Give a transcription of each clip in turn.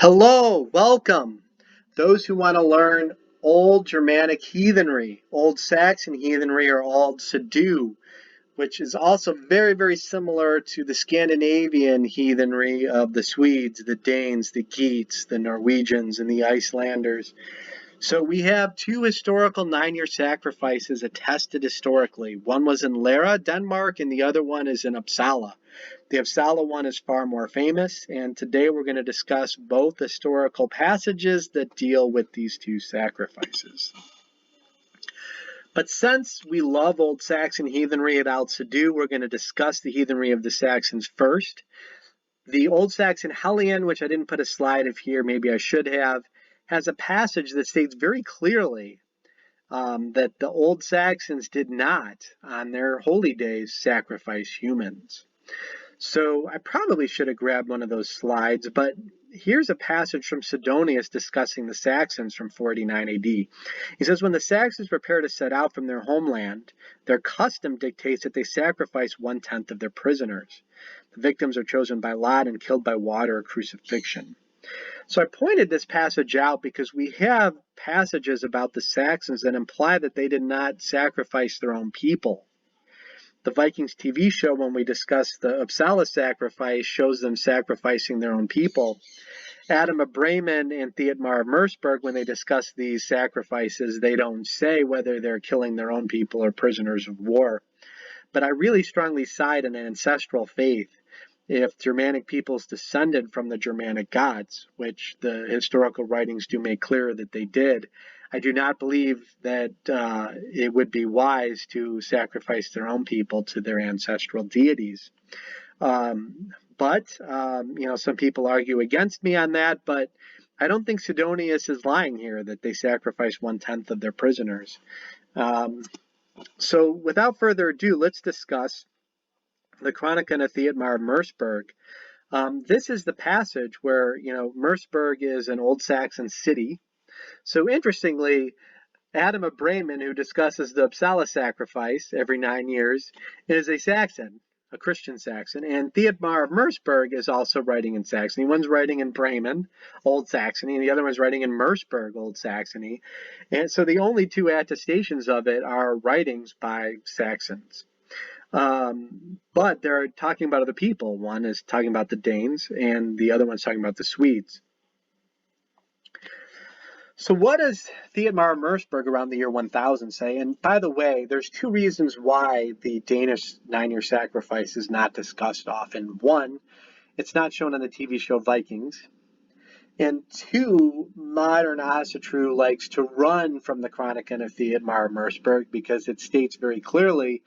Hello, welcome. Those who want to learn Old Germanic heathenry, Old Saxon heathenry, or Aldsidu, which is also very, very similar to the Scandinavian heathenry of the Swedes, the Danes, the Geats, the Norwegians, and the Icelanders. So we have two historical 9-year sacrifices attested historically. One was in Lejre, Denmark, and the other one is in Uppsala. The Uppsala one is far more famous, and today we're going to discuss both historical passages that deal with these two sacrifices. But since we love Old Saxon heathenry at Aldsidu, we're going to discuss the heathenry of the Saxons first. The Old Saxon Hellion, which I didn't put a slide of here, maybe I should have, has a passage that states very clearly that the Old Saxons did not, on their holy days, sacrifice humans. So I probably should have grabbed one of those slides, but here's a passage from Sidonius discussing the Saxons from 489 AD. He says, when the Saxons prepare to set out from their homeland, their custom dictates that they sacrifice 1/10 of their prisoners. The victims are chosen by lot and killed by water or crucifixion. So I pointed this passage out because we have passages about the Saxons that imply that they did not sacrifice their own people. The Vikings TV show, when we discuss the Uppsala sacrifice, shows them sacrificing their own people. Adam of Bremen and Theodmar of Merseburg, when they discuss these sacrifices, they don't say whether they're killing their own people or prisoners of war. But I really strongly side in ancestral faith. If Germanic peoples descended from the Germanic gods, which the historical writings do make clear that they did, I do not believe that it would be wise to sacrifice their own people to their ancestral deities. Some people argue against me on that, but I don't think Sidonius is lying here that they sacrifice 1/10 of their prisoners. So without further ado, let's discuss the Chronicon of Theodmar of Merseburg. This is the passage where, Merseburg is an Old Saxon city. So interestingly, Adam of Bremen, who discusses the Uppsala sacrifice every 9 years, is a Saxon, a Christian Saxon, and Theodmar of Merseburg is also writing in Saxony. One's writing in Bremen, Old Saxony, and the other one's writing in Merseburg, Old Saxony. And so the only two attestations of it are writings by Saxons. But they're talking about other people. One is talking about the Danes, and the other one's talking about the Swedes. So what does Theodmar of Merseburg around the year 1000 say? And by the way, there's two reasons why the Danish 9-year sacrifice is not discussed often. One, it's not shown on the TV show Vikings. And two, modern Asatru likes to run from the Chronicon of Theodmar of Merseburg because it states very clearly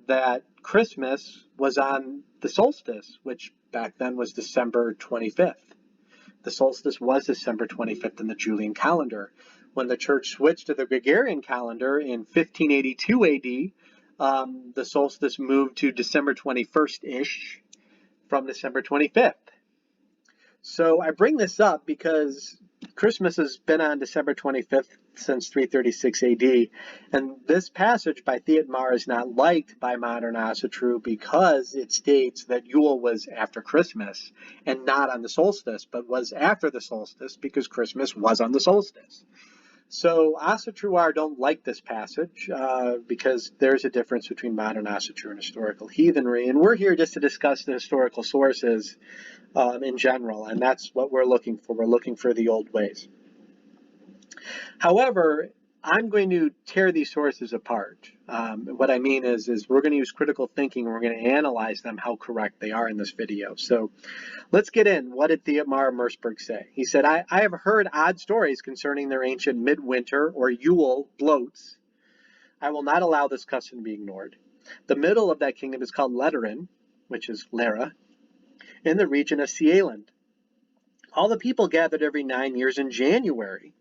that Christmas was on the solstice, which back then was December 25th. The solstice was December 25th in the Julian calendar. When the church switched to the Gregorian calendar in 1582 AD, the solstice moved to December 21st-ish from December 25th. So I bring this up because Christmas has been on December 25th since 336 AD, and this passage by Theodmar is not liked by modern Asatru because it states that Yule was after Christmas and not on the solstice, but was after the solstice because Christmas was on the solstice. So Asatruar don't like this passage because there's a difference between modern Asatru and historical heathenry, and we're here just to discuss the historical sources in general, and that's what we're looking for. We're looking for the old ways. However, I'm going to tear these sources apart. What I mean is we're going to use critical thinking and we're going to analyze them, how correct they are in this video. So let's get in. What did Theodmar of Merseburg say? He said, I have heard odd stories concerning their ancient midwinter or Yule bloats. I will not allow this custom to be ignored. The middle of that kingdom is called Lejre, which is Lejre, in the region of Sealand. All the people gathered every 9 years in January.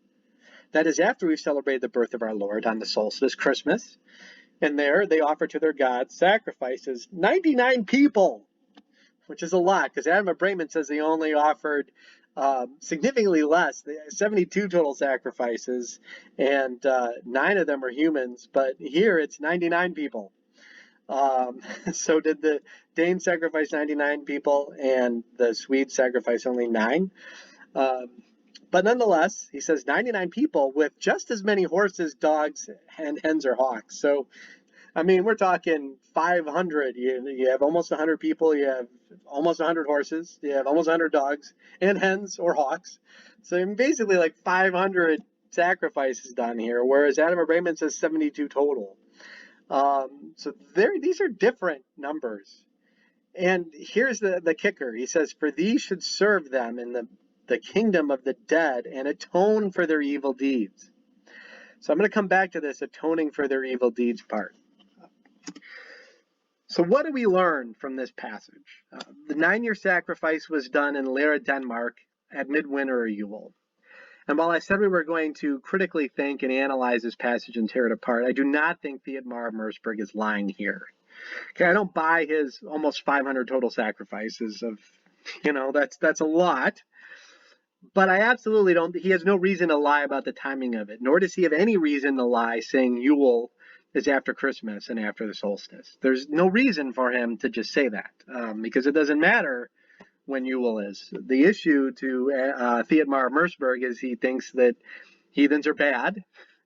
That is after we've celebrated the birth of our Lord on the solstice, Christmas. And there they offer to their gods sacrifices, 99 people, which is a lot, because Adam of Bremen says they only offered significantly less, 72 total sacrifices, and 9 of them are humans, but here it's 99 people. So did the Danes sacrifice 99 people and the Swedes sacrifice only 9? Um, but nonetheless, he says 99 people with just as many horses, dogs, and hens or hawks. So, I mean, we're talking 500. You have almost 100 people. You have almost 100 horses. You have almost 100 dogs and hens or hawks. So basically like 500 sacrifices done here, whereas Adam of Bremen says 72 total. So these are different numbers. And here's the kicker. He says, for these should serve them in the kingdom of the dead and atone for their evil deeds. So I'm going to come back to this atoning for their evil deeds part. So what do we learn from this passage? The 9-year sacrifice was done in Lejre, Denmark at midwinter or Yule. And while I said we were going to critically think and analyze this passage and tear it apart, I do not think Theodmar of Merseburg is lying here. Okay, I don't buy his almost 500 total sacrifices of, that's a lot. But I absolutely don't, he has no reason to lie about the timing of it, nor does he have any reason to lie saying Yule is after Christmas and after the solstice. There's no reason for him to just say that, because it doesn't matter when Yule is. The issue to Theodmar of Merseburg is he thinks that heathens are bad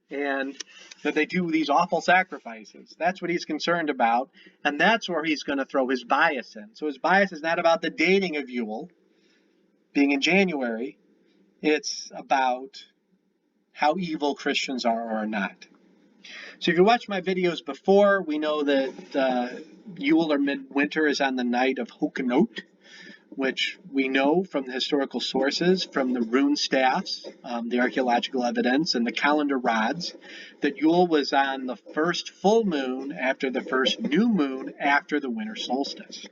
and that they do these awful sacrifices. That's what he's concerned about, and that's where he's going to throw his bias in. So his bias is not about the dating of Yule being in January. It's about how evil Christians are or are not. So if you watched my videos before, we know that Yule or midwinter is on the night of Hokenot, which we know from the historical sources, from the rune staffs, the archaeological evidence, and the calendar rods, that Yule was on the first full moon after the first new moon after the winter solstice.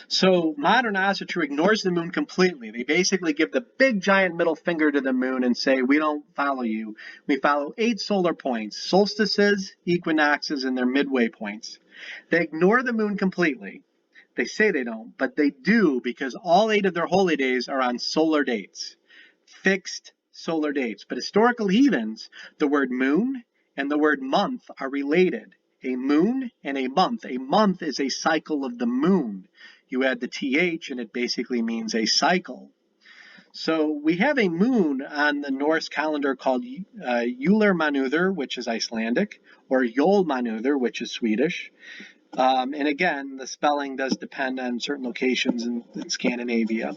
So modern Asatru ignores the moon completely. They basically give the big giant middle finger to the moon and say, we don't follow you. We follow 8 solar points, solstices, equinoxes, and their midway points. They ignore the moon completely. They say they don't, but they do because all 8 of their holy days are on solar dates, fixed solar dates. But historical heathens, the word moon and the word month are related. A moon and a month. A month is a cycle of the moon. You add the th and it basically means a cycle. So we have a moon on the Norse calendar called Julermanuther, which is Icelandic, or Jolmanuther, which is Swedish. And again, the spelling does depend on certain locations in Scandinavia.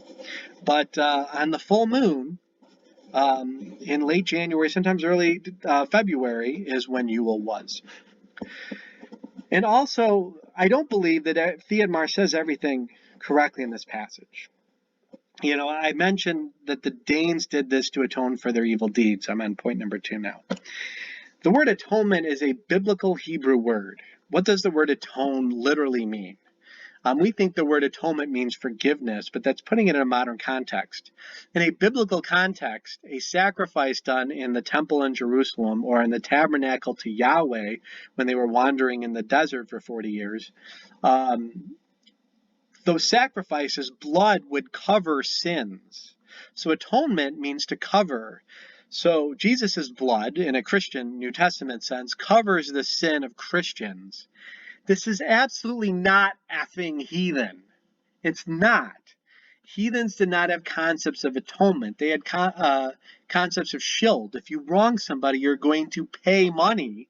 But on the full moon, in late January, sometimes early February, is when Yule was. And also, I don't believe that Theodmar says everything correctly in this passage. I mentioned that the Danes did this to atone for their evil deeds. I'm on point number 2 now. The word atonement is a biblical Hebrew word. What does the word atone literally mean? We think the word atonement means forgiveness, but that's putting it in a modern context. In a biblical context, a sacrifice done in the temple in Jerusalem or in the tabernacle to Yahweh when they were wandering in the desert for 40 years, those sacrifices, blood would cover sins. So atonement means to cover. So Jesus' blood, in a Christian New Testament sense, covers the sin of Christians. This is absolutely not effing heathen. It's not. Heathens did not have concepts of atonement. They had concepts of shield. If you wrong somebody, you're going to pay money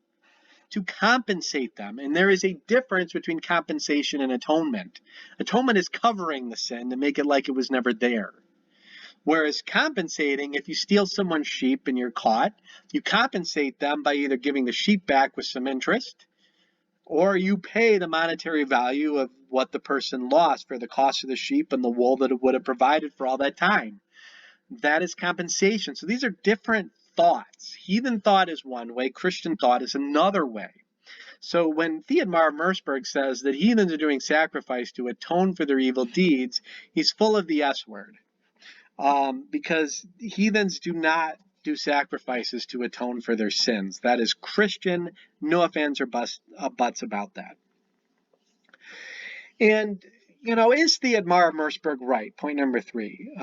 to compensate them. And there is a difference between compensation and atonement. Atonement is covering the sin to make it like it was never there. Whereas compensating, if you steal someone's sheep and you're caught, you compensate them by either giving the sheep back with some interest, or you pay the monetary value of what the person lost for the cost of the sheep and the wool that it would have provided for all that time. That is compensation. So these are different thoughts. Heathen thought is one way, Christian thought is another way. So when Theodmar of Merseburg says that heathens are doing sacrifice to atone for their evil deeds, he's full of the S word. Because heathens do not do sacrifices to atone for their sins. That is Christian, no offense or buts about that. And, is Theodmar of Merseburg right? Point number 3.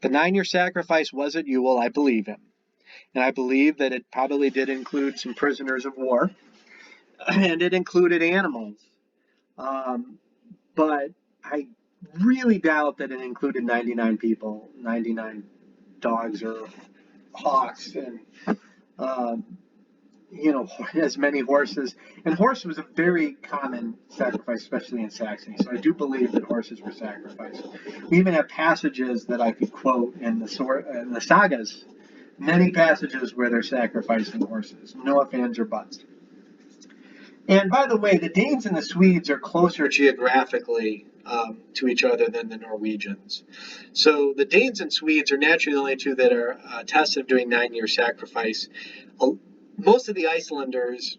The 9-year sacrifice was at Yule. I believe him. And I believe that it probably did include some prisoners of war. And it included animals. But I really doubt that it included 99 people, 99 dogs or hawks, and um, as many horses. And horse was a very common sacrifice, especially in Saxony. So I do believe that horses were sacrificed. We even have passages that I could quote in the sagas, many passages where they're sacrificing horses. No ifs, ands, or buts. And by the way, the Danes and the Swedes are closer geographically to each other than the Norwegians. So the Danes and Swedes are naturally the only two that are tested of doing 9-year sacrifice. Most of the Icelanders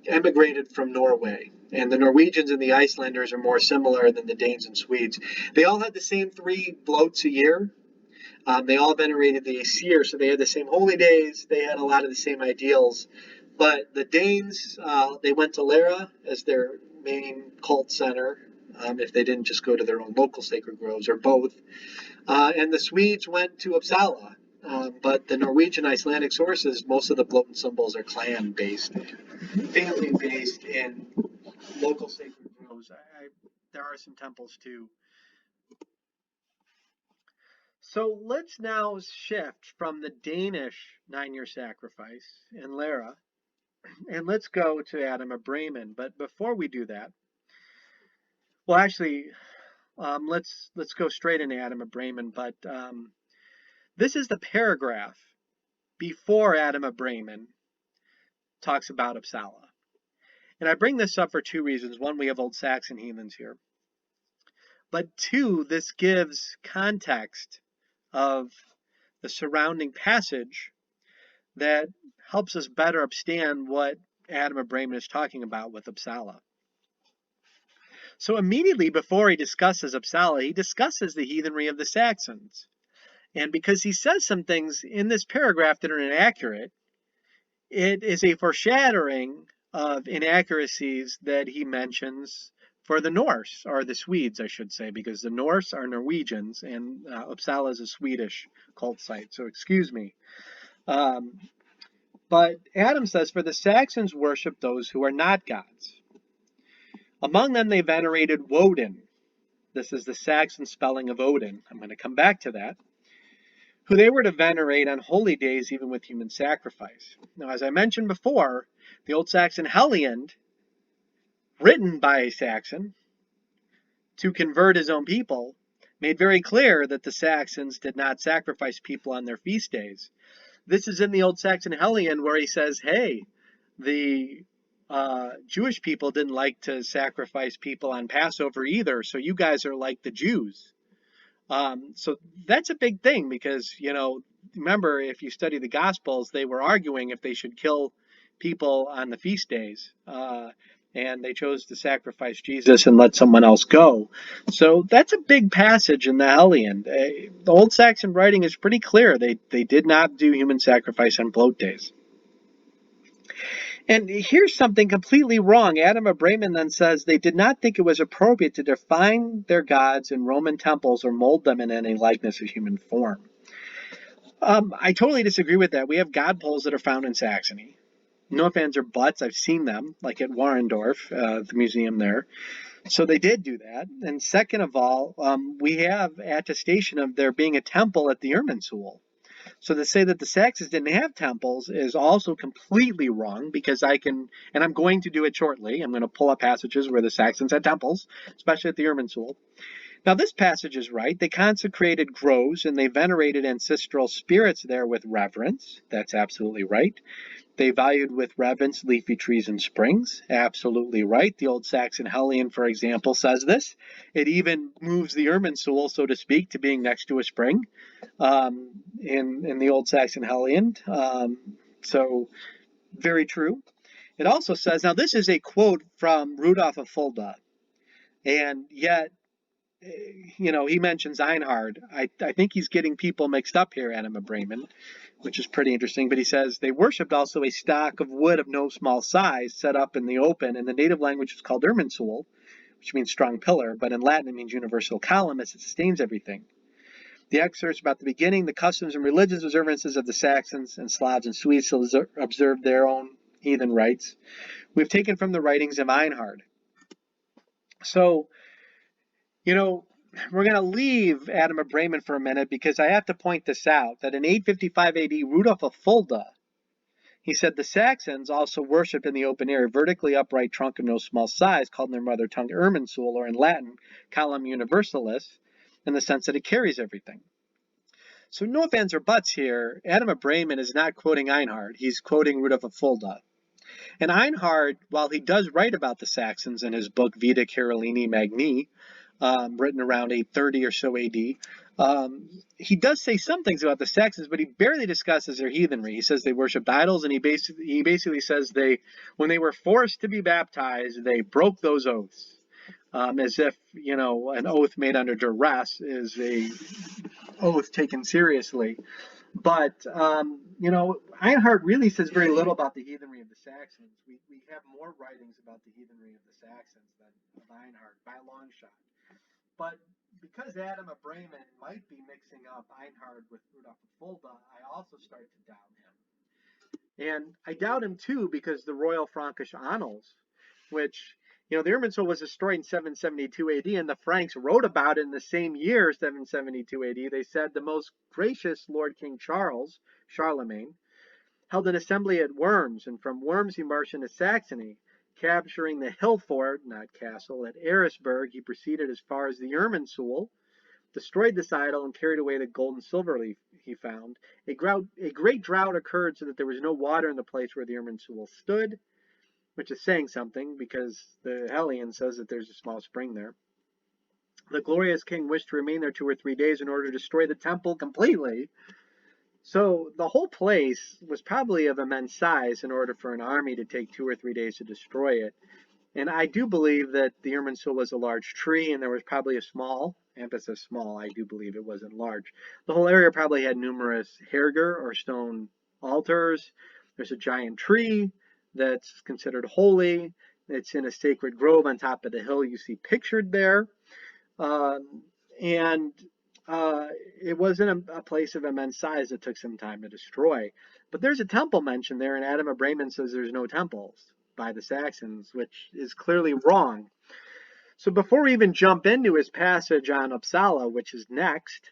emigrated from Norway, and the Norwegians and the Icelanders are more similar than the Danes and Swedes. They all had the same 3 bloats a year. They all venerated the Aesir, so they had the same holy days. They had a lot of the same ideals. But the Danes, they went to Lejre as their main cult center, if they didn't just go to their own local sacred groves, or both. And the Swedes went to Uppsala. But the Norwegian Icelandic sources, most of the bloat symbols are clan-based, family-based, and local sacred groves. There are some temples too. So let's now shift from the Danish 9-year sacrifice in Lejre, and let's go to Adam of Bremen. But before we do that, well, actually, let's go straight into Adam of Bremen. But this is the paragraph before Adam of Bremen talks about Uppsala. And I bring this up for 2 reasons. One, we have Old Saxon heathens here. But 2, this gives context of the surrounding passage that helps us better understand what Adam of Bremen is talking about with Uppsala. So immediately before he discusses Uppsala, he discusses the heathenry of the Saxons. And because he says some things in this paragraph that are inaccurate, it is a foreshadowing of inaccuracies that he mentions for the Norse, or the Swedes, I should say, because the Norse are Norwegians and Uppsala is a Swedish cult site. So excuse me. But Adam says, for the Saxons worship those who are not gods. Among them they venerated Woden. This is the Saxon spelling of Odin. I'm going to come back to that. Who they were to venerate on holy days, even with human sacrifice. Now, as I mentioned before, the Old Saxon Heliand, written by a Saxon to convert his own people, made very clear that the Saxons did not sacrifice people on their feast days. This is in the Old Saxon Heliand where he says, hey, the Jewish people didn't like to sacrifice people on Passover either, so you guys are like the Jews. So that's a big thing because, remember, if you study the Gospels, they were arguing if they should kill people on the feast days. And they chose to sacrifice Jesus and let someone else go. So that's a big passage in the Heliand. The Old Saxon writing is pretty clear. They did not do human sacrifice on bloat days. And here's something completely wrong. Adam of Bremen then says they did not think it was appropriate to define their gods in Roman temples or mold them in any likeness of human form. I totally disagree with that. We have god poles that are found in Saxony. No ifs, ands, or buts. I've seen them, like at Warendorf, the museum there. So they did do that. And second of all, we have attestation of there being a temple at the Irminsul. So to say that the Saxons didn't have temples is also completely wrong because and I'm going to do it shortly. I'm going to pull up passages where the Saxons had temples, especially at the Irminsul. Now this passage is right. They consecrated groves and they venerated ancestral spirits there with reverence. That's absolutely right. They valued with reverence leafy trees and springs. Absolutely right. The Old Saxon Heliand, for example, says this. It even moves the Irminsul, so to speak, to being next to a spring in the Old Saxon Heliand. So very true. It also says, now this is a quote from Rudolf of Fulda, and yet, he mentions Einhard. I think he's getting people mixed up here, Adam of Bremen, which is pretty interesting. But he says they worshipped also a stock of wood of no small size set up in the open. And the native language is called Irminsul, which means strong pillar. But in Latin, it means universal column as it sustains everything. The excerpts about the beginning, the customs and religious observances of the Saxons and Slavs and Swedes observed their own heathen rites. We've taken from the writings of Einhard. So, we're going to leave Adam of Bremen for a minute because I have to point this out, that in 855 AD, Rudolf of Fulda, he said the Saxons also worshipped in the open air a vertically upright trunk of no small size, called in their mother tongue Irminsul, or in Latin, Column Universalis, in the sense that it carries everything. So no ifs, ands, or buts here. Adam of Bremen is not quoting Einhard. He's quoting Rudolf of Fulda. And Einhard, while he does write about the Saxons in his book Vita Carolini Magni, written around 830 or so AD, he does say some things about the Saxons, but he barely discusses their heathenry. He says they worshipped idols, and he basically says when they were forced to be baptized, they broke those oaths, as if an oath made under duress is a oath taken seriously. But Einhard really says very little about the heathenry of the Saxons. We have more writings about the heathenry of the Saxons than of Einhard by a long shot. But because Adam of Bremen might be mixing up Einhard with Rudolf of Fulda, I also start to doubt him. And I doubt him too because the Royal Frankish Annals, which, the Irminsul was destroyed in 772 AD, and the Franks wrote about it in the same year, 772 AD. They said the most gracious Lord King Charles, Charlemagne, held an assembly at Worms, and from Worms he marched into Saxony. Capturing the hill fort, not castle, at Eresburg, he proceeded as far as the Irminsul, destroyed this idol, and carried away the gold and silver he found. A great drought occurred so that there was no water in the place where the Irminsul stood, which is saying something because the Hellion says that there's a small spring there. The glorious king wished to remain there 2 or 3 days in order to destroy the temple completely. So the whole place was probably of immense size in order for an army to take 2 or 3 days to destroy it. And I do believe that the Irminsul was a large tree, and there was probably a small, emphasis small, I do believe it wasn't large. The whole area probably had numerous herger or stone altars. There's a giant tree that's considered holy. It's in a sacred grove on top of the hill you see pictured there. And it wasn't a place of immense size that took some time to destroy. But there's a temple mentioned there, and Adam of Bremen says there's no temples by the Saxons, which is clearly wrong. So before we even jump into his passage on Uppsala, which is next,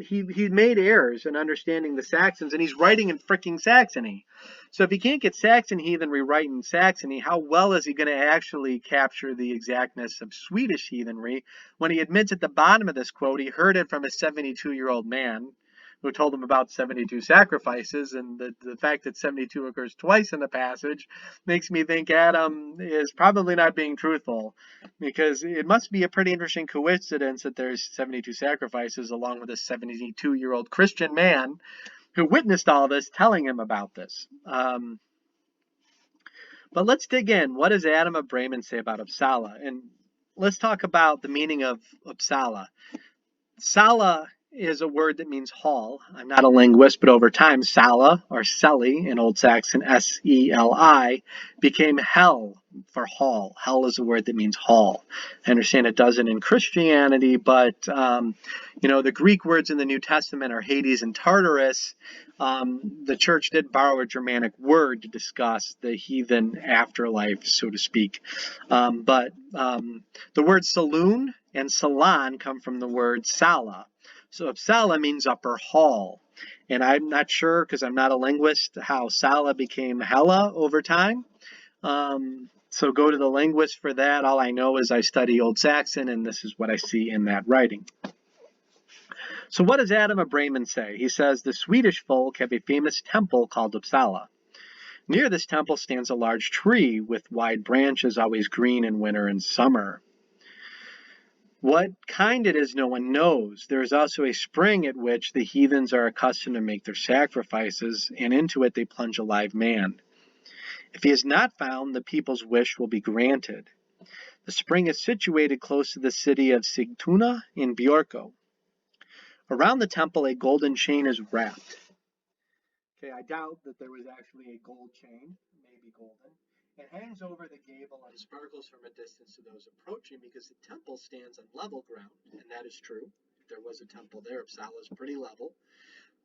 he made errors in understanding the Saxons, and he's writing in fricking Saxony. So if he can't get Saxon heathenry right in Saxony, how well is he going to actually capture the exactness of Swedish heathenry when he admits at the bottom of this quote he heard it from a 72-year-old man who told him about 72 sacrifices, and the fact that 72 occurs twice in the passage makes me think Adam is probably not being truthful, because it must be a pretty interesting coincidence that there's 72 sacrifices along with a 72-year-old Christian man who witnessed all this telling him about this. But let's dig in. What does Adam of Bremen say about Uppsala? And let's talk about the meaning of Uppsala. Sala is a word that means hall. I'm not a linguist, but over time, Sala, or Seli in Old Saxon, S-E-L-I, became hell for hall. Hell is a word that means hall. I understand it doesn't in Christianity, but, the Greek words in the New Testament are Hades and Tartarus. The church did borrow a Germanic word to discuss the heathen afterlife, so to speak. But the word saloon and salon come from the word sala. So Uppsala means upper hall. And I'm not sure, because I'm not a linguist, how Sala became Hella over time. So go to the linguist for that. All I know is I study Old Saxon, and this is what I see in that writing. So what does Adam of Bremen say? He says, the Swedish folk have a famous temple called Uppsala. Near this temple stands a large tree with wide branches, always green in winter and summer. What kind it is no one knows. There is also a spring at which the heathens are accustomed to make their sacrifices, and into it they plunge a live man. If he is not found, the people's wish will be granted. The spring is situated close to the city of Sigtuna in Bjorko. Around the temple a golden chain is wrapped. Okay, I doubt that there was actually a gold chain, maybe golden. It hangs over the gable and sparkles from a distance to those approaching, because the temple stands on level ground, and that is true. If there was a temple there, Uppsala is pretty level,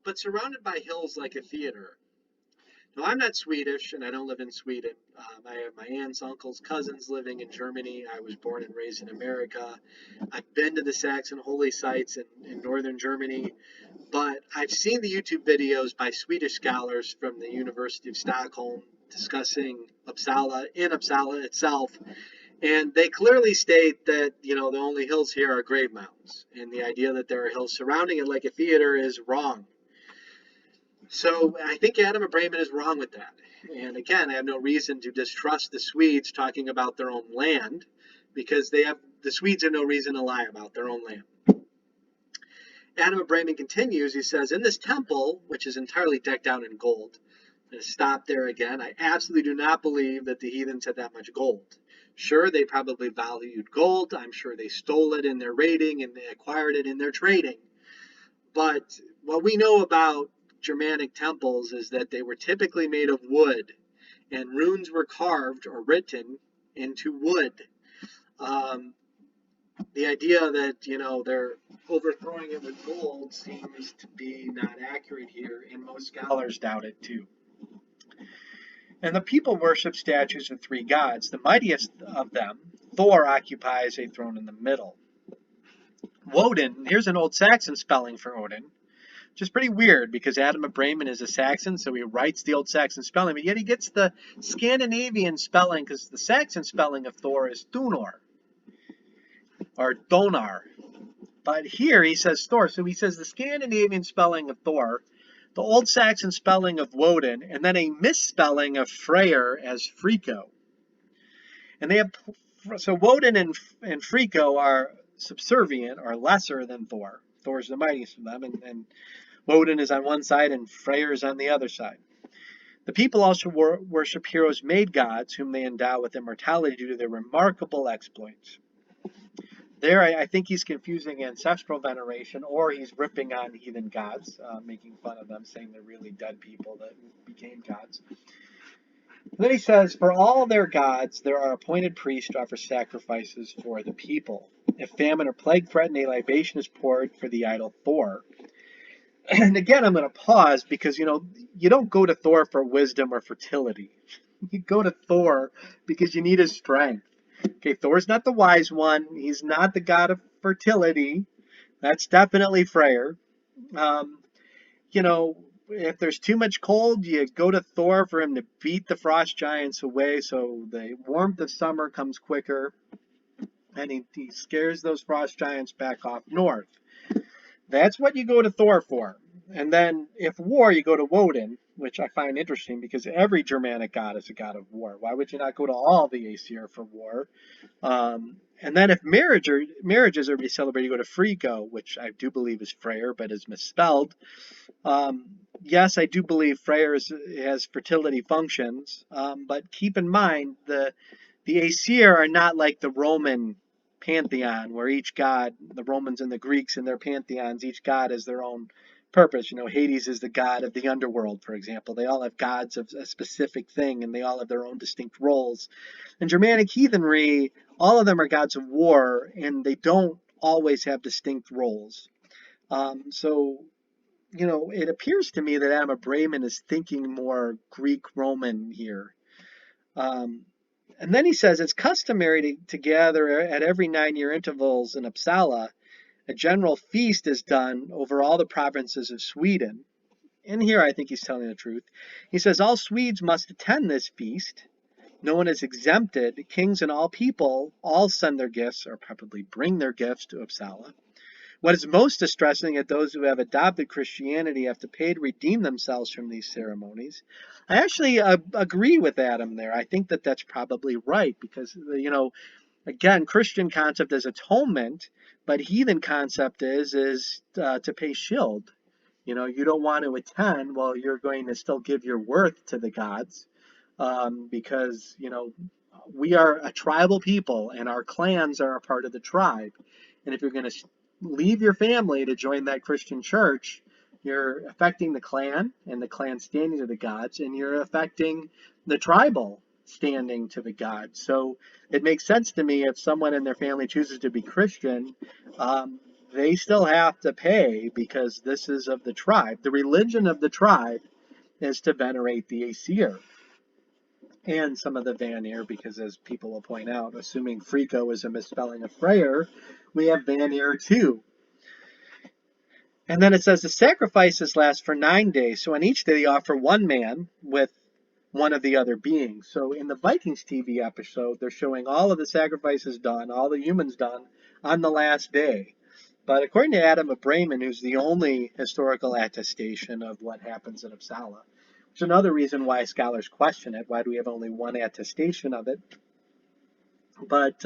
but surrounded by hills like a theater. No, I'm not Swedish, and I don't live in Sweden. I have my aunts, uncles, cousins living in Germany. I was born and raised in America. I've been to the Saxon holy sites in northern Germany, but I've seen the YouTube videos by Swedish scholars from the University of Stockholm discussing Uppsala in Uppsala itself, and they clearly state that the only hills here are grave mounds, and the idea that there are hills surrounding it like a theater is wrong. So I think Adam of Bremen is wrong with that. And again, I have no reason to distrust the Swedes talking about their own land, because the Swedes have no reason to lie about their own land. Adam of Bremen continues, he says, in this temple, which is entirely decked out in gold, I'm going to stop there again. I absolutely do not believe that the heathens had that much gold. Sure, they probably valued gold. I'm sure they stole it in their raiding and they acquired it in their trading. But what we know about Germanic temples is that they were typically made of wood, and runes were carved or written into wood. The idea that they're overthrowing it with gold seems to be not accurate here, and most scholars doubt it too. And the people worship statues of three gods. The mightiest of them, Thor, occupies a throne in the middle. Woden, here's an Old Saxon spelling for Odin, which is pretty weird because Adam of Bremen is a Saxon, so he writes the Old Saxon spelling, but yet he gets the Scandinavian spelling because the Saxon spelling of Thor is Thunor or Donar. But here he says Thor, so he says the Scandinavian spelling of Thor, the Old Saxon spelling of Woden, and then a misspelling of Freyr as Frico. And they have, so Woden and Frico are subservient or lesser than Thor. Thor is the mightiest of them, and Woden is on one side and Freyr is on the other side. The people also worship heroes made gods whom they endow with immortality due to their remarkable exploits. There, I think he's confusing ancestral veneration, or he's ripping on heathen gods, making fun of them, saying they're really dead people that became gods. And then he says, for all their gods, there are appointed priests to offer sacrifices for the people. If famine or plague threaten, a libation is poured for the idol Thor. And again, I'm going to pause because, you don't go to Thor for wisdom or fertility. You go to Thor because you need his strength. Okay, Thor's not the wise one. He's not the god of fertility. That's definitely Freyr. If there's too much cold, you go to Thor for him to beat the frost giants away so the warmth of summer comes quicker. And he scares those frost giants back off north. That's what you go to Thor for. And then if war, you go to Woden, which I find interesting because every Germanic god is a god of war. Why would you not go to all the Aesir for war? And then if marriages are to be celebrated, you go to Frico, which I do believe is Freyr, but is misspelled. Yes, I do believe Freyr has fertility functions, but keep in mind the Aesir are not like the Roman pantheon, where each god, the Romans and the Greeks in their pantheons, each god has their own purpose. Hades is the god of the underworld, for example. They all have gods of a specific thing, and they all have their own distinct roles. In Germanic heathenry, all of them are gods of war, and they don't always have distinct roles. It appears to me that Adam of Bremen is thinking more Greek-Roman here. And then he says it's customary to gather at every 9-year intervals in Uppsala. A general feast is done over all the provinces of Sweden. And here I think he's telling the truth. He says all Swedes must attend this feast. No one is exempted. Kings and all people all send their gifts, or probably bring their gifts, to Uppsala. What is most distressing is those who have adopted Christianity have to pay to redeem themselves from these ceremonies. I actually agree with Adam there. I think that that's probably right because, again, Christian concept is atonement, but heathen concept is to pay shield. You don't want to attend, well, you're going to still give your worth to the gods because, we are a tribal people and our clans are a part of the tribe. And if you're going to leave your family to join that Christian church, you're affecting the clan and the clan standing to the gods, and you're affecting the tribal standing to the gods. So it makes sense to me if someone in their family chooses to be Christian, they still have to pay because this is of the tribe. The religion of the tribe is to venerate the Aesir and some of the Vanir, because as people will point out, assuming Frico is a misspelling of Freyr, we have Vanir too. And then it says the sacrifices last for 9 days. So on each day they offer one man with one of the other beings. So in the Vikings TV episode, they're showing all of the sacrifices done, all the humans done on the last day. But according to Adam of Bremen, who's the only historical attestation of what happens in Uppsala, which is another reason why scholars question it. Why do we have only one attestation of it? But,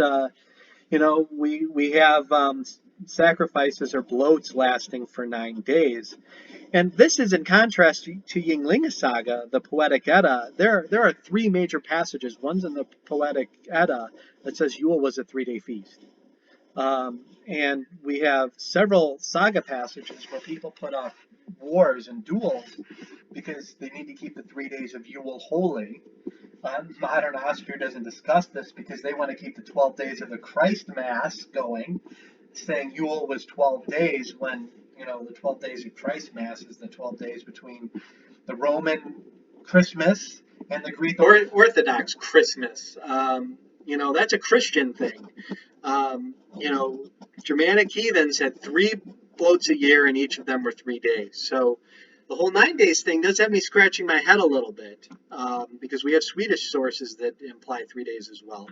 we have sacrifices or bloats lasting for 9 days. And this is in contrast to Ynglinga Saga, the Poetic Edda. There are 3 major passages. One's in the Poetic Edda that says Yule was a 3-day feast. And we have several saga passages where people put off wars and duels because they need to keep the 3 days of Yule holy. Modern Austria doesn't discuss this because they want to keep the 12 days of the Christ Mass going, saying Yule was 12 days when, the 12 days of Christ Mass is the 12 days between the Roman Christmas and the Greek Orthodox Christmas. That's a Christian thing. Germanic heathens had 3 bloats a year, and each of them were 3 days. So the whole 9 days thing does have me scratching my head a little bit, because we have Swedish sources that imply 3 days as well.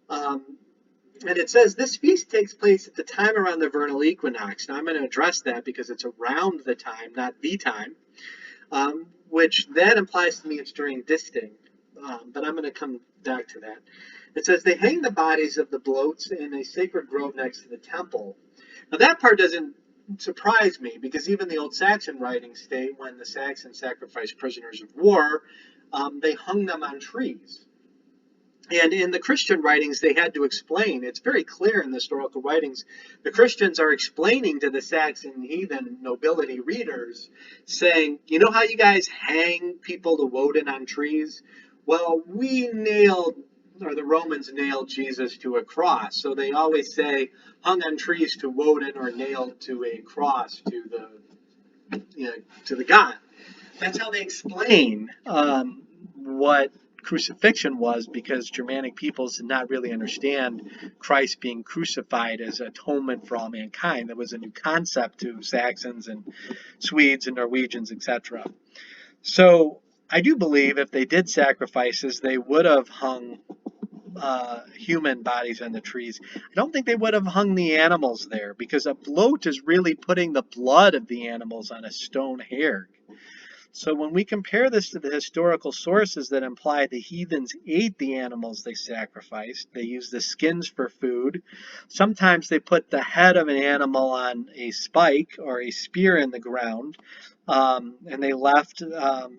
And it says this feast takes place at the time around the vernal equinox. Now I'm going to address that because it's around the time, not the time, which then implies to me it's during disting. But I'm going to come back to that. It says they hang the bodies of the bloats in a sacred grove next to the temple. Now that part doesn't surprise me because even the old Saxon writings state when the Saxons sacrificed prisoners of war, they hung them on trees. And in the Christian writings, they had to explain. It's very clear in the historical writings. The Christians are explaining to the Saxon heathen nobility readers, saying, you know how you guys hang people to Woden on trees? Well, the Romans nailed Jesus to a cross. So they always say hung on trees to Woden or nailed to a cross to the god. That's how they explain what crucifixion was, because Germanic peoples did not really understand Christ being crucified as atonement for all mankind. That was a new concept to Saxons and Swedes and Norwegians, etc. So I do believe if they did sacrifices, they would have hung human bodies on the trees. I don't think they would have hung the animals there, because a bloat is really putting the blood of the animals on a stone hair. So when we compare this to the historical sources that imply the heathens ate the animals they sacrificed, they used the skins for food. Sometimes they put the head of an animal on a spike or a spear in the ground, and they left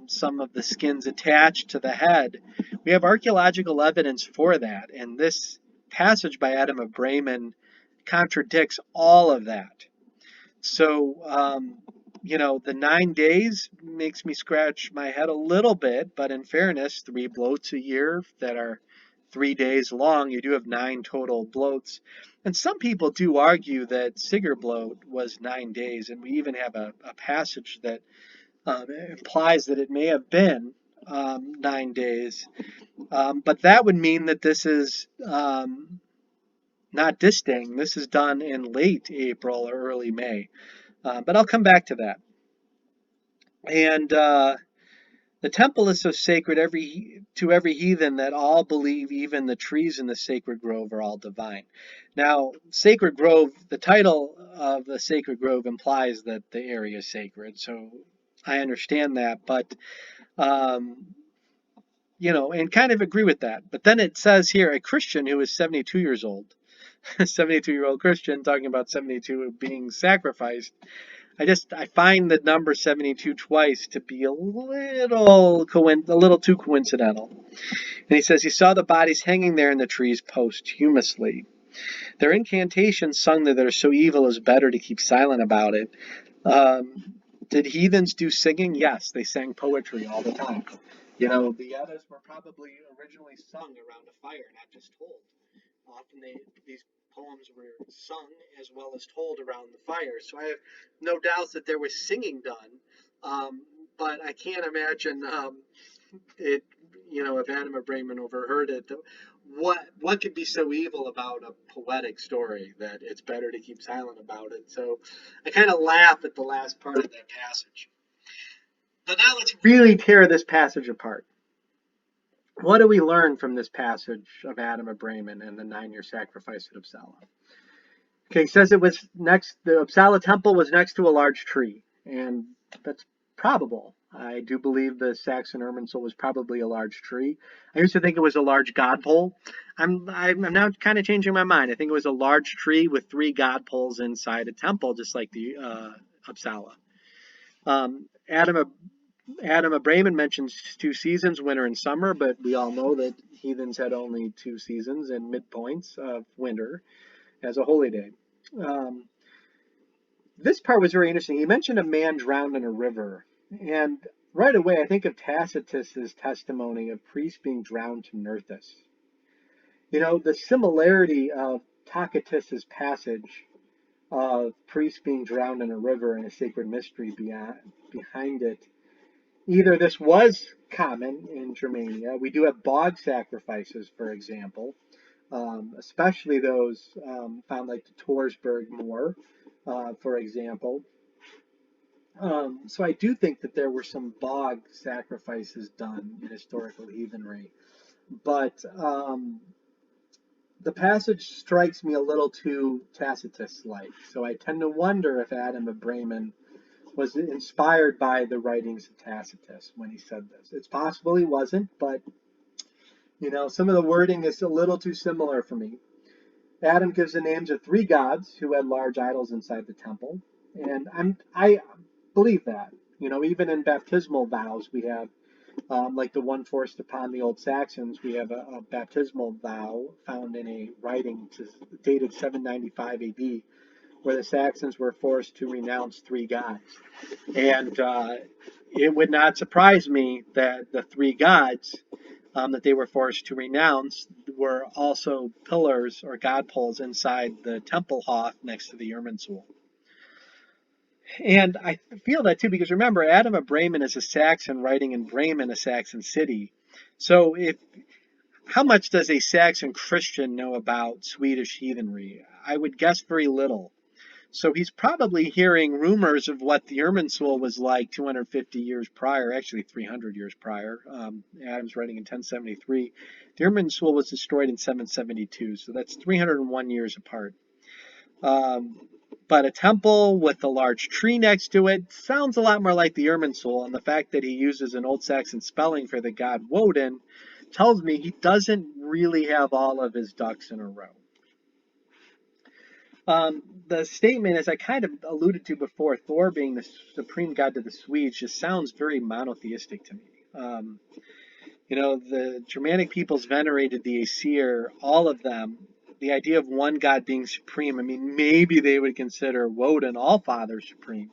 some of the skins attached to the head. We have archaeological evidence for that, and this passage by Adam of Bremen contradicts all of that. So, the 9 days makes me scratch my head a little bit, but in fairness, 3 bloats a year that are 3 days long, you do have 9 total bloats. And some people do argue that Sigurd bloat was 9 days, and we even have a passage that implies that it may have been 9 days. But that would mean that this is not disting. This is done in late April or early May. But I'll come back to that. And the temple is so sacred to every heathen that all believe even the trees in the sacred grove are all divine. Now, sacred grove, the title of the sacred grove implies that the area is sacred. So I understand that, but, and kind of agree with that. But then it says here, a Christian who is 72 years old, a 72-year-old Christian talking about 72 being sacrificed. I find the number 72 twice to be a little too coincidental. And he says he saw the bodies hanging there in the trees posthumously. Their incantations sung that are so evil is better to keep silent about it. Did heathens do singing? Yes, they sang poetry all the time. The Eddas were probably originally sung around a fire, not just told. Often these poems were sung as well as told around the fire. So I have no doubts that there was singing done. but I can't imagine it. If Adam of Bremen overheard it, what could be so evil about a poetic story that it's better to keep silent about it? So I kind of laugh at the last part of that passage. But now let's really tear this passage apart. What do we learn from this passage of Adam of Bremen and the 9-year sacrifice at Uppsala? Okay, it says it was the Uppsala temple was next to a large tree, and that's probable. I do believe the Saxon Irminsul was probably a large tree. I used to think it was a large god pole. I'm now kind of changing my mind. I think it was a large tree with 3 god poles inside a temple, just like the Uppsala. Adam of Bremen mentions 2 seasons, winter and summer, but we all know that heathens had only 2 seasons and midpoints of winter as a holy day. This part was very interesting. He mentioned a man drowned in a river, and right away I think of Tacitus's testimony of priests being drowned to Nerthus. The similarity of Tacitus's passage of priests being drowned in a river and a sacred mystery behind it. Either this was common in Germania. We do have bog sacrifices, for example, especially those found like the Torsberg Moor, for example. So I do think that there were some bog sacrifices done in historical heathenry. But the passage strikes me a little too Tacitus-like. So I tend to wonder if Adam of Bremen was inspired by the writings of Tacitus when he said this. It's possible he wasn't, but some of the wording is a little too similar for me. Adam gives the names of 3 gods who had large idols inside the temple, and I believe that. Even in baptismal vows, we have like the one forced upon the old Saxons. We have a baptismal vow found in a writing dated 795 A.D., where the Saxons were forced to renounce 3 gods. And it would not surprise me that the 3 gods that they were forced to renounce were also pillars or god poles inside the temple hof next to the Irminsul. And I feel that too, because remember, Adam of Bremen is a Saxon writing in Bremen, a Saxon city. So how much does a Saxon Christian know about Swedish heathenry? I would guess very little. So he's probably hearing rumors of what the Irminsul was like 250 years prior, actually 300 years prior. Adam's writing in 1073. The Irminsul was destroyed in 772, so that's 301 years apart. But a temple with a large tree next to it sounds a lot more like the Irminsul, and the fact that he uses an Old Saxon spelling for the god Woden tells me he doesn't really have all of his ducks in a row. The statement, as I kind of alluded to before, Thor being the supreme god to the Swedes, just sounds very monotheistic to me. The Germanic peoples venerated the Aesir, all of them. The idea of one god being supreme, I mean, maybe they would consider Woden, Allfather, supreme.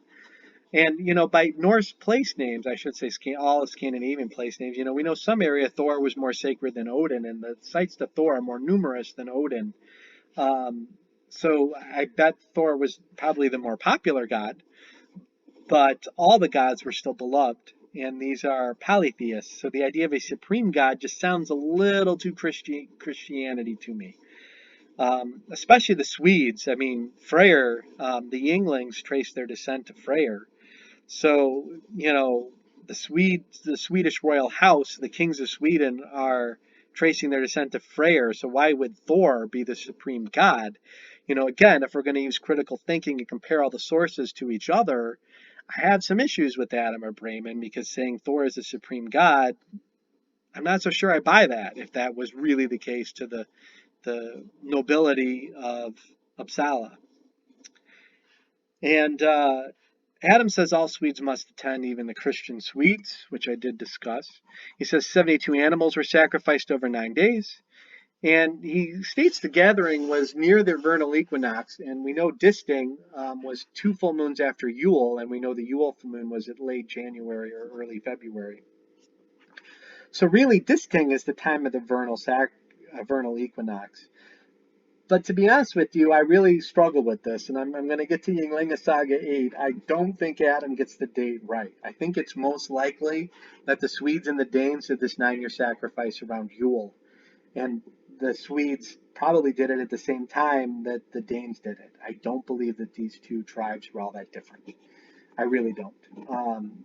And, by Norse place names, I should say all Scandinavian place names, we know some area Thor was more sacred than Odin, and the sites to Thor are more numerous than Odin. So I bet Thor was probably the more popular god, but all the gods were still beloved, and these are polytheists. So the idea of a supreme god just sounds a little too Christianity to me, especially the Swedes. I mean, Freyr, the Yinglings trace their descent to Freyr. So, the Swedish royal house, the kings of Sweden, are tracing their descent to Freyr. So why would Thor be the supreme god? Again, if we're going to use critical thinking and compare all the sources to each other, I have some issues with Adam of Bremen, because saying Thor is the supreme god, I'm not so sure I buy that, if that was really the case to the nobility of Uppsala. And Adam says all Swedes must attend, even the Christian Swedes, which I did discuss. He says 72 animals were sacrificed over 9 days. And he states the gathering was near the vernal equinox, and we know Disting was 2 full moons after Yule, and we know the Yule full moon was at late January or early February. So really, Disting is the time of the vernal equinox. But to be honest with you, I really struggle with this, and I'm going to get to Ynglinga Saga 8. I don't think Adam gets the date right. I think it's most likely that the Swedes and the Danes did this 9-year sacrifice around Yule, and the Swedes probably did it at the same time that the Danes did it. I don't believe that these two tribes were all that different. I really don't.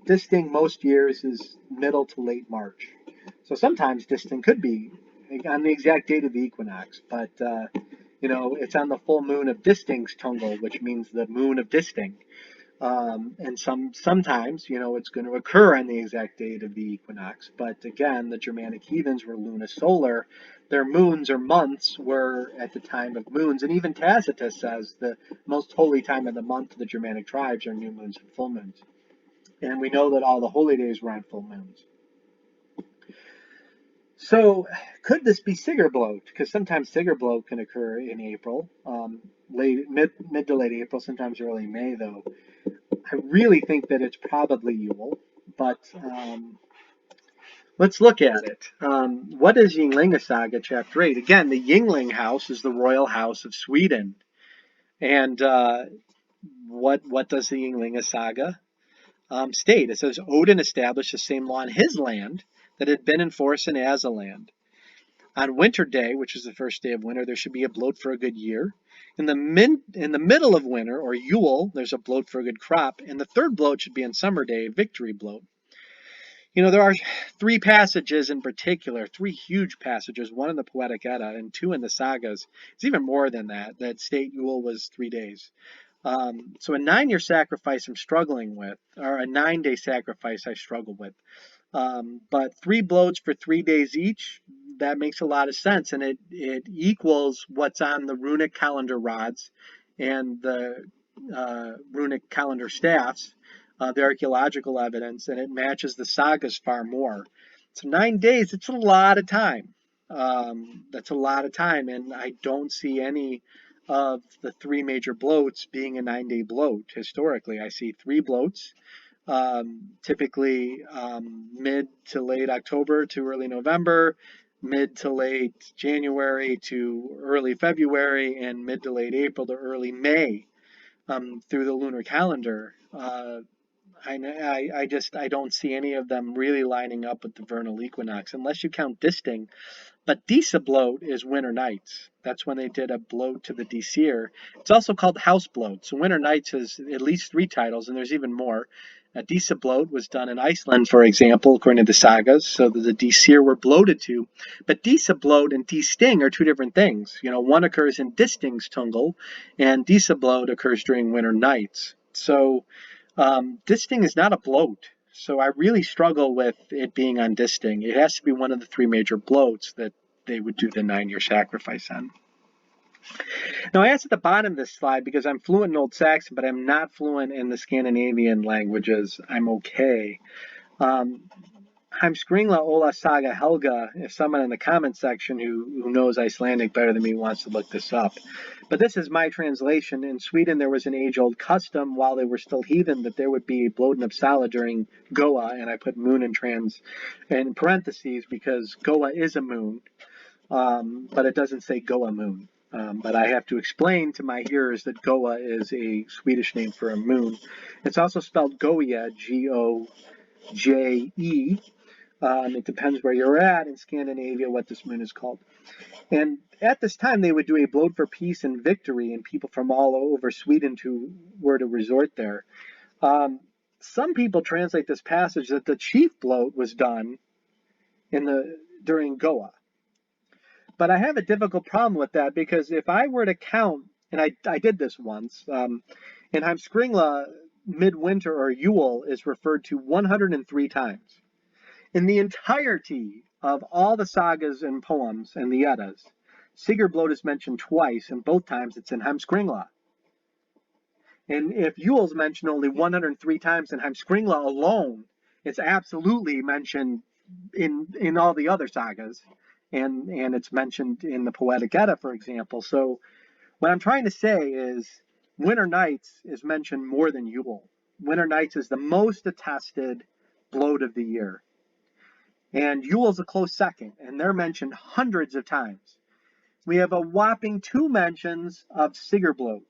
Disting most years is middle to late March. So sometimes Disting could be on the exact date of the equinox, but it's on the full moon of Disting's Tungal, which means the moon of Disting. And sometimes, it's going to occur on the exact date of the equinox. But again, the Germanic heathens were lunisolar. Their moons or months were at the time of moons. And even Tacitus says the most holy time of the month of the Germanic tribes are new moons and full moons. And we know that all the holy days were on full moons. So could this be Sigerblot? Because sometimes Sigerblot can occur in April, mid to late April, sometimes early May, though. I really think that it's probably Yule, but let's look at it. What is Ynglinga Saga, Chapter 8? Again, the Yngling house is the royal house of Sweden. And what does the Ynglinga Saga state? It says Odin established the same law in his land that had been in force in Asaland. On winter day, which is the first day of winter, there should be a bloat for a good year. In the middle of winter, or Yule, there's a bloat for a good crop. And the third bloat should be on summer day, victory bloat. There are 3 passages in particular, 3 huge passages, one in the Poetic Edda and 2 in the Sagas. It's even more than that state Yule was 3 days. So a 9-year sacrifice I'm struggling with, or a 9-day sacrifice I struggle with. But 3 bloats for 3 days each, that makes a lot of sense, and it equals what's on the runic calendar rods and the runic calendar staffs, the archaeological evidence, and it matches the sagas far more. So 9 days, it's a lot of time. That's a lot of time, and I don't see any of the 3 major bloats being a 9-day bloat. Historically, I see 3 bloats. Typically mid to late October to early November, mid to late January to early February, and mid to late April to early May through the lunar calendar. I don't see any of them really lining up with the vernal equinox, unless you count Disting. But Disa bloat is winter nights. That's when they did a bloat to the Disir. It's also called house bloat. So winter nights has at least 3 titles, and there's even more. Disa bloat was done in Iceland, for example, according to the sagas, so that the Disir were bloated to. But Disa bloat and Disting are 2 different things. One occurs in Disting's Tungal, and Disa bloat occurs during winter nights. So Disting is not a bloat. So I really struggle with it being on Disting. It has to be one of the 3 major bloats that they would do the 9-year sacrifice on. Now I asked at the bottom of this slide because I'm fluent in Old Saxon, but I'm not fluent in the Scandinavian languages. I'm okay. Heimskringla Ola Saga Helga, if someone in the comment section who knows Icelandic better than me wants to look this up. But this is my translation. In Sweden, there was an age-old custom while they were still heathen that there would be bloat in Uppsala during Goa, and I put moon in parentheses because Goa is a moon, but it doesn't say Goa moon. But I have to explain to my hearers that Goa is a Swedish name for a moon. It's also spelled Goje, G-O-J-E. It depends where you're at in Scandinavia what this moon is called. And at this time, they would do a bloat for peace and victory, and people from all over Sweden were to resort there. Some people translate this passage that the chief bloat was done during Goa. But I have a difficult problem with that because if I were to count, and I did this once, in Heimskringla, midwinter or Yule is referred to 103 times. In the entirety of all the sagas and poems and the Eddas, Sigerblot is mentioned twice, and both times it's in Heimskringla. And if Yule's mentioned only 103 times in Heimskringla alone, it's absolutely mentioned in all the other sagas, and it's mentioned in the Poetic Edda, for example. So what I'm trying to say is Winter Nights is mentioned more than Yule. Winter Nights is the most attested bloat of the year. And Yule's a close second, and they're mentioned hundreds of times. we have a whopping 2 mentions of Sigurblot.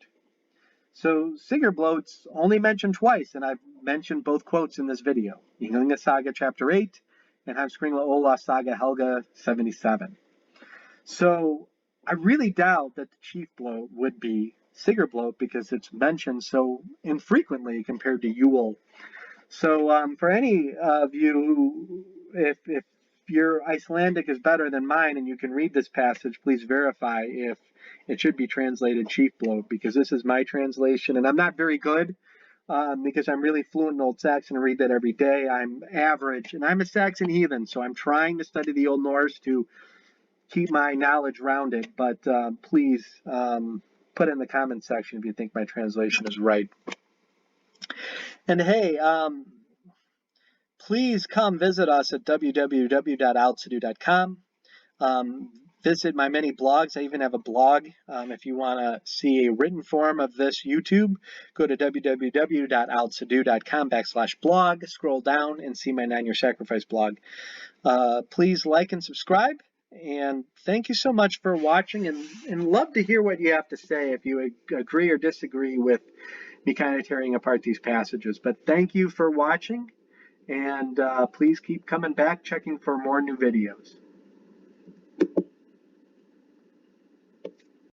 So Sigurblot's only mentioned twice, and I've mentioned both quotes in this video. Ynglinga Saga chapter 8 and Heimskringla Ola Saga Helga 77. So I really doubt that the chief bloat would be Sigurblot because it's mentioned so infrequently compared to Yule. So for any of you, if your Icelandic is better than mine and you can read this passage, please verify if it should be translated chief bloat, because this is my translation and I'm not very good because I'm really fluent in Old Saxon and read that every day. I'm average and I'm a Saxon heathen, so I'm trying to study the Old Norse to keep my knowledge rounded, but please put in the comment section if you think my translation is right. And hey, please come visit us at www.aldsidu.com. Visit my many blogs. I even have a blog. If you want to see a written form of this YouTube, go to www.aldsidu.com/blog, scroll down and see my 9-Year Sacrifice blog. Please like and subscribe. And thank you so much for watching, and love to hear what you have to say if you agree or disagree with me kind of tearing apart these passages. But thank you for watching, and please keep coming back, checking for more new videos.